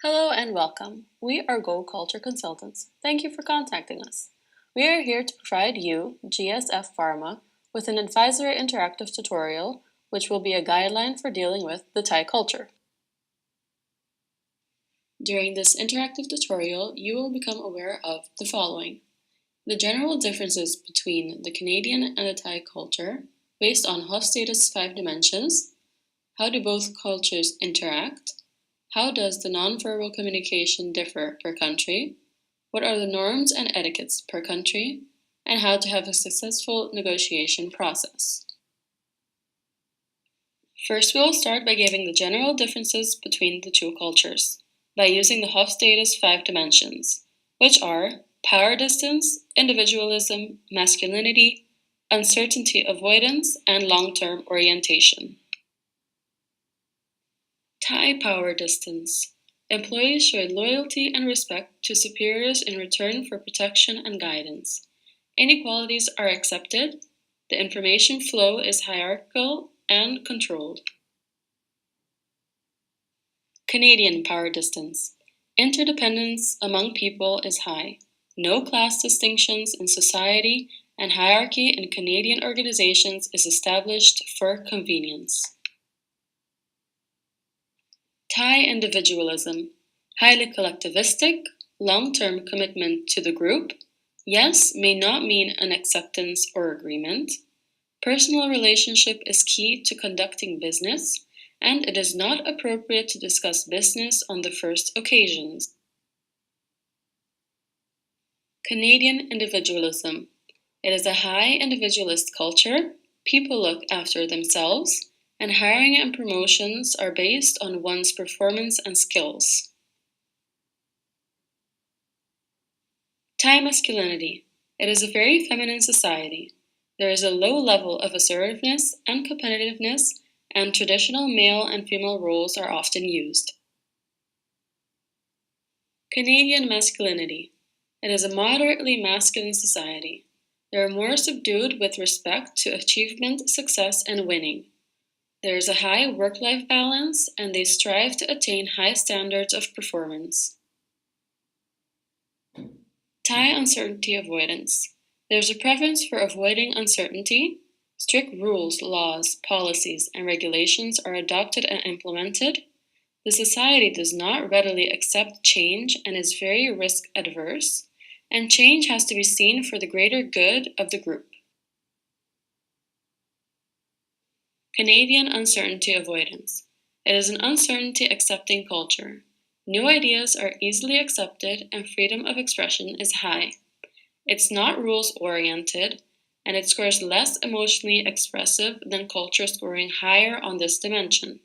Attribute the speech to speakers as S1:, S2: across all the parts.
S1: Hello and welcome. We are Go Culture Consultants. Thank you for contacting us. We are here to provide you, GSF Pharma, with an advisory interactive tutorial, which will be a guideline for dealing with the Thai culture. During this interactive tutorial, you will become aware of the following: the general differences between the Canadian and the Thai culture, based on Hofstede's 5 dimensions. How do both cultures interact? How does the nonverbal communication differ per country? What are the norms and etiquettes per country? And how to have a successful negotiation process. First, we will start by giving the general differences between the two cultures, by using the Hofstede's 5 dimensions, which are power distance, individualism, masculinity, uncertainty avoidance, and long-term orientation. Thai power distance. Employees show loyalty and respect to superiors in return for protection and guidance. Inequalities are accepted. The information flow is hierarchical and controlled. Canadian power distance. Interdependence among people is high. No class distinctions in society, and hierarchy in Canadian organizations is established for convenience. Thai individualism. Highly collectivistic, long-term commitment to the group. Yes may not mean an acceptance or agreement. Personal relationship is key to conducting business, and it is not appropriate to discuss business on the first occasions. Canadian individualism. It is a high individualist culture. People look after themselves, and hiring and promotions are based on one's performance and skills. Thai masculinity. It is a very feminine society. There is a low level of assertiveness and competitiveness, and traditional male and female roles are often used. Canadian masculinity. It is a moderately masculine society. They are more subdued with respect to achievement, success, and winning. There is a high work-life balance, and they strive to attain high standards of performance. Thai uncertainty avoidance. There's a preference for avoiding uncertainty. Strict rules, laws, policies, and regulations are adopted and implemented. The society does not readily accept change and is very risk-adverse, and change has to be seen for the greater good of the group. Canadian uncertainty avoidance. It is an uncertainty-accepting culture. New ideas are easily accepted and freedom of expression is high. It's not rules-oriented, and it scores less emotionally expressive than culture scoring higher on this dimension.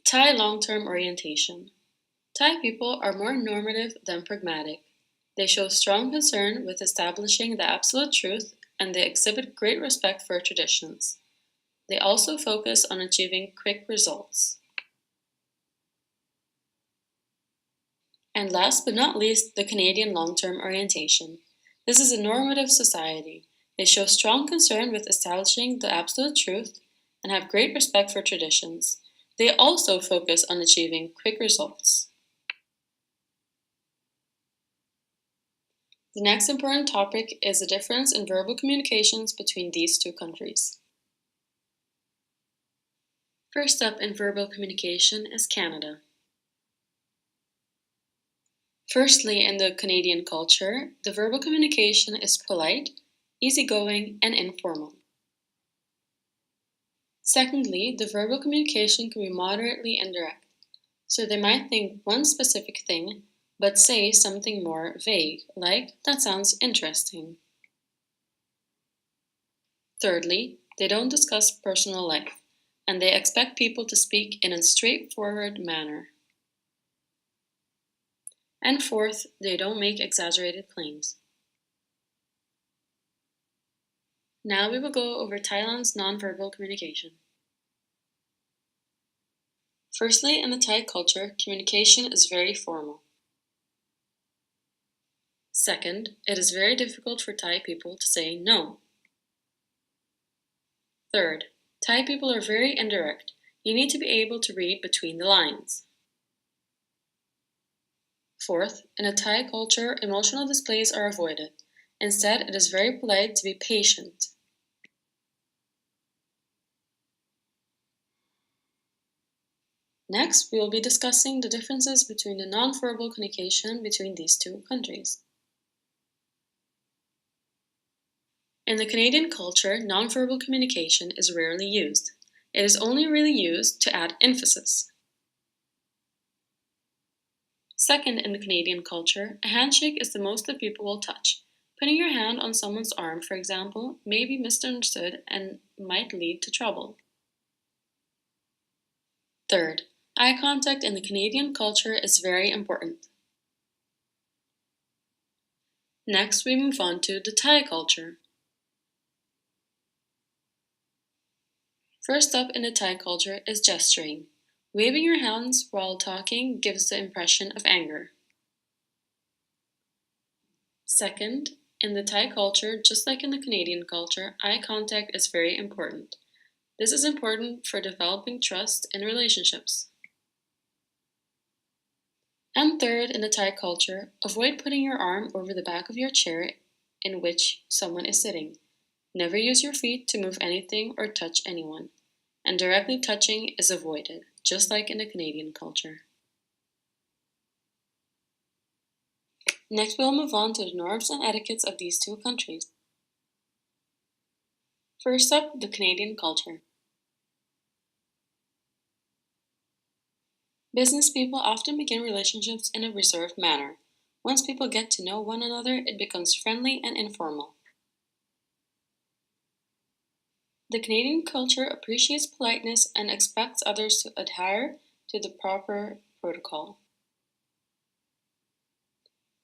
S1: Thai long-term orientation. Thai people are more normative than pragmatic. They show strong concern with establishing the absolute truth, and they exhibit great respect for traditions. They also focus on achieving quick results. And last but not least, the Canadian long-term orientation. This is a normative society. They show strong concern with establishing the absolute truth and have great respect for traditions. They also focus on achieving quick results. The next important topic is the difference in verbal communications between these two countries. First up in verbal communication is Canada. Firstly, in the Canadian culture, the verbal communication is polite, easygoing, and informal. Secondly, the verbal communication can be moderately indirect, so they might think one specific thing, but say something more vague, like, "That sounds interesting." Thirdly, they don't discuss personal life, and they expect people to speak in a straightforward manner. And fourth, they don't make exaggerated claims. Now we will go over Thailand's nonverbal communication. Firstly, in the Thai culture, communication is very formal. Second, it is very difficult for Thai people to say no. Third, Thai people are very indirect. You need to be able to read between the lines. Fourth, in a Thai culture, emotional displays are avoided. Instead, it is very polite to be patient. Next, we will be discussing the differences between the nonverbal communication between these two countries. In the Canadian culture, nonverbal communication is rarely used. It is only really used to add emphasis. Second, in the Canadian culture, a handshake is the most that people will touch. Putting your hand on someone's arm, for example, may be misunderstood and might lead to trouble. Third, eye contact in the Canadian culture is very important. Next, we move on to the Thai culture. First up in the Thai culture is gesturing. Waving your hands while talking gives the impression of anger. Second, in the Thai culture, just like in the Canadian culture, eye contact is very important. This is important for developing trust in relationships. And third, in the Thai culture, avoid putting your arm over the back of your chair in which someone is sitting. Never use your feet to move anything or touch anyone. And directly touching is avoided, just like in the Canadian culture. Next, we'll move on to the norms and etiquettes of these two countries. First up, the Canadian culture. Business people often begin relationships in a reserved manner. Once people get to know one another, it becomes friendly and informal. The Canadian culture appreciates politeness and expects others to adhere to the proper protocol.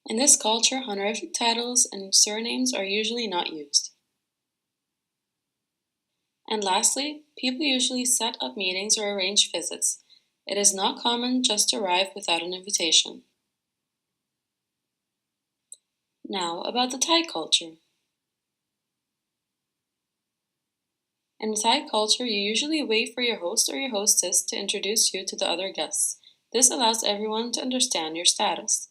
S1: In this culture, honorific titles and surnames are usually not used. And lastly, people usually set up meetings or arrange visits. It is not common just to arrive without an invitation. Now, about the Thai culture. In Thai culture, you usually wait for your host or your hostess to introduce you to the other guests. This allows everyone to understand your status.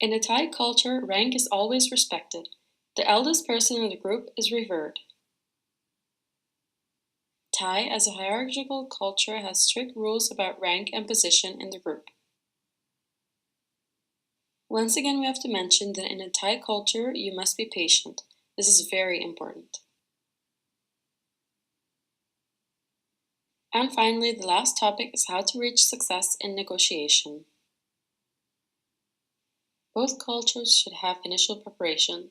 S1: In the Thai culture, rank is always respected. The eldest person in the group is revered. Thai, as a hierarchical culture, has strict rules about rank and position in the group. Once again, we have to mention that in a Thai culture, you must be patient. This is very important. And finally, the last topic is how to reach success in negotiation. Both cultures should have initial preparation,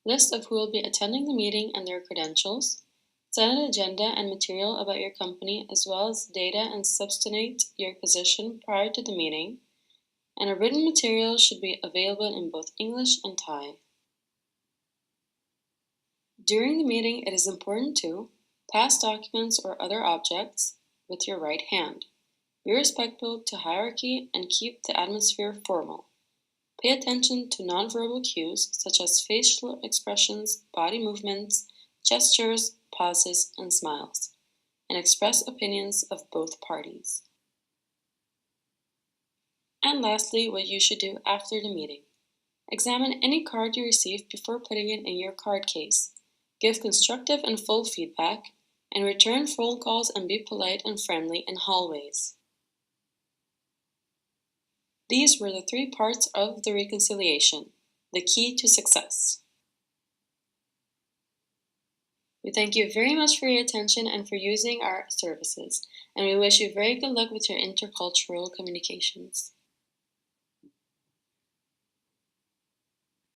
S1: list of who will be attending the meeting and their credentials, set an agenda and material about your company as well as data and substantiate your position prior to the meeting, and a written material should be available in both English and Thai. During the meeting, it is important to pass documents or other objects with your right hand. Be respectful to hierarchy and keep the atmosphere formal. Pay attention to nonverbal cues such as facial expressions, body movements, gestures, pauses, and smiles, and express opinions of both parties. And lastly, what you should do after the meeting. Examine any card you received before putting it in your card case. Give constructive and full feedback, and return phone calls and be polite and friendly in hallways. These were the 3 parts of the reconciliation, the key to success. We thank you very much for your attention and for using our services, and we wish you very good luck with your intercultural communications.